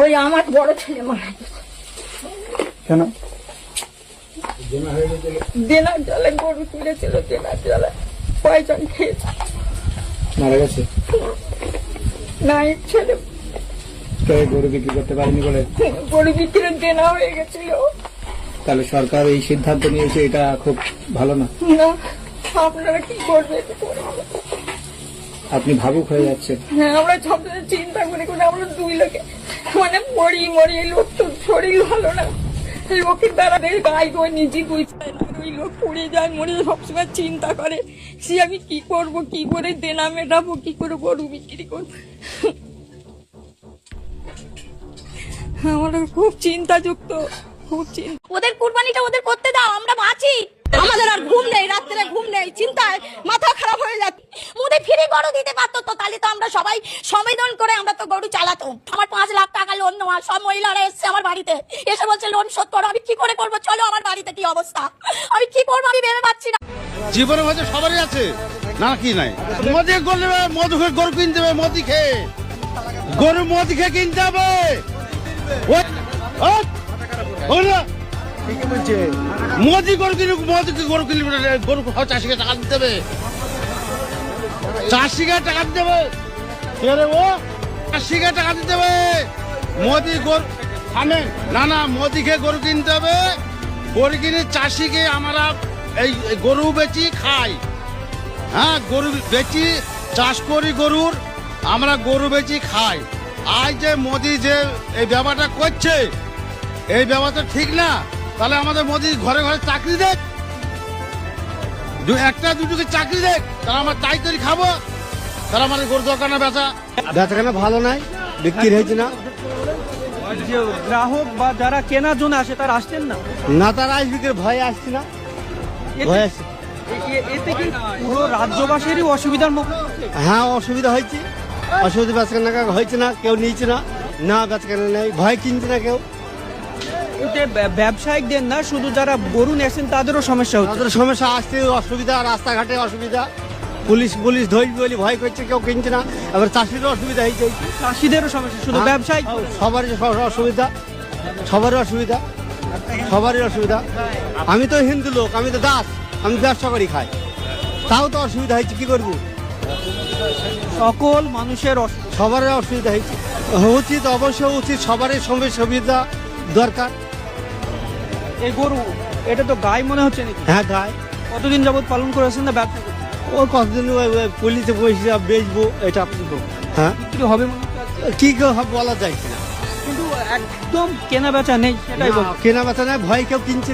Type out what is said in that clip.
ওই আমার বড় ছেলে মারা গেছে। কেন? দেনার জলে গরু তুলেছিল, দেনার জলে পয়জন খেয়েছে, মারা গেছে। নাই ছেলে গরু বিক্রি করতে পারেনি বলে গরু বিক্রির দেনা হয়ে গেছিল। তাহলে সরকার এই সিদ্ধান্ত নিয়েছে, এটা খুব ভালো না। না, আপনারা কি করবে? আপনি ভাবুক হয়ে যাচ্ছেন। হ্যাঁ, আমরা সবসময় চিন্তা করি করে আমরা দুই লোকে মানে মরি এই লোক তো শরীর ভালো না, লোকের দ্বারা গাই গো নিজে বুঝতে না, ওই লোক পড়ে যায় মরে সবসময় চিন্তা করে সে আমি কি করব, কি করে দেনা মেটাবো, কি করে গরু বিক্রি করবো। আমার খুব চিন্তাযুক্ত, খুব চিন্তা। ওদের কুরবানিটা ওদের করতে দাও, আমরা বাঁচি। আমাদের আর ঘুম নেই, রাত্রে ঘুম নেই, চিন্তায় মাথা খারাপ হয়ে যাচ্ছে। মুদে ফিরে গরু দিতে পারতো তো, তাহলে তো আমরা সবাই সম্মেলন করে আমরা তো গরু চালাতো। আমার 5 লাখ টাকা লোন নেওয়া, সব মহিলারা এসছে আমার বাড়িতে, এসে বলছে লোন শোধ করো। আমি কি করে করবো? চলো আমার বাড়িতে কি অবস্থা, আমি কি করবো আমি ভেবে পাচ্ছি না। জীবনে মাঝে সবারই আছে না, কি নাই? মদ করলে মধু খেয়ে গরু কিনতে হবে, মদি খেয়ে গরু মদ খেয়ে কিনতে হবে। মোদি গরু কিনে গরু কিনলে গরু চাষিকে টাকা দিতে হবে, চাষিকে টাকা দিতে হবে, চাষিকে টাকা দিতে হবে। মোদি গরু থামেন না, মোদি খেয়ে গরু কিনতে হবে। গরু কিনে চাষিকে আমরা এই গরু বেচি খাই। হ্যাঁ, গরু বেচি, চাষ করি গরুর, আমরা গরু বেচি খাই। আজ যে মোদি যে এই ব্যাপারটা করছে, এই ব্যাপারটা ঠিক না। তাহলে আমাদের মোদি ঘরে ঘরে চাকরি দেখ, একটা দুটোকে চাকরি দেখ, তাহলে আমরা তাই করে খাবো। তাহলে আমাদের গরু দরকার না বেচা বেচাকেনা ভালো নাই, বিক্রি হয়েছে না। যে গ্রাহক বা যারা কেনার জন্য আসে তারা আসছেন না, না তারা আসবে কি ভয়ে আসছে না, ভয়ে আসছে। এতে কি পুরো রাজ্যবাসীরই অসুবিধার মুখে? হ্যাঁ, অসুবিধা হয়েছে, অসুবিধা বেচাকেনা হয়েছে না, কেউ নিচ্ছে না, না বেচাকেনা নেই, ভয় কিনছে না কেউ। এতে ব্যবসায়িকদের না, শুধু যারা গরু নেছেন তাদেরও সমস্যা হচ্ছে। তাদের সমস্যা, আসতে অসুবিধা, রাস্তাঘাটে অসুবিধা, পুলিশ ধরবে বলে ভয় করছে, কেউ কিনছে না। এবার চাষিরও অসুবিধা হয়েছে, চাষিদেরও সমস্যা, শুধু ব্যবসায়িক সবারই অসুবিধা, সবারই অসুবিধা, সবারই অসুবিধা। আমি তো হিন্দু লোক, আমি তো দাস, আমি ব্যবসা করি খাই, তাও তো অসুবিধা হয়েছে, কি করবো? সকল মানুষের সবারই অসুবিধা হয়েছে, উচিত, অবশ্যই উচিত, সবারই সুবিধা দরকার। এই গরু এটা তো গাই মনে হচ্ছে নাকি? হ্যাঁ, গায়ে। কতদিন যাবত পালন করেছেন না ব্যবসা করছেন? ও কতদিন পুলিশে বসে বেচবো, এটা হ্যাঁ বিক্রি হবে মনে হচ্ছে, কি বলা যায় না, কিন্তু একদম কেনা বেচা নেই, সেটাই বলছি। কেনা বেচা নেই, ভয় কেউ কিনছে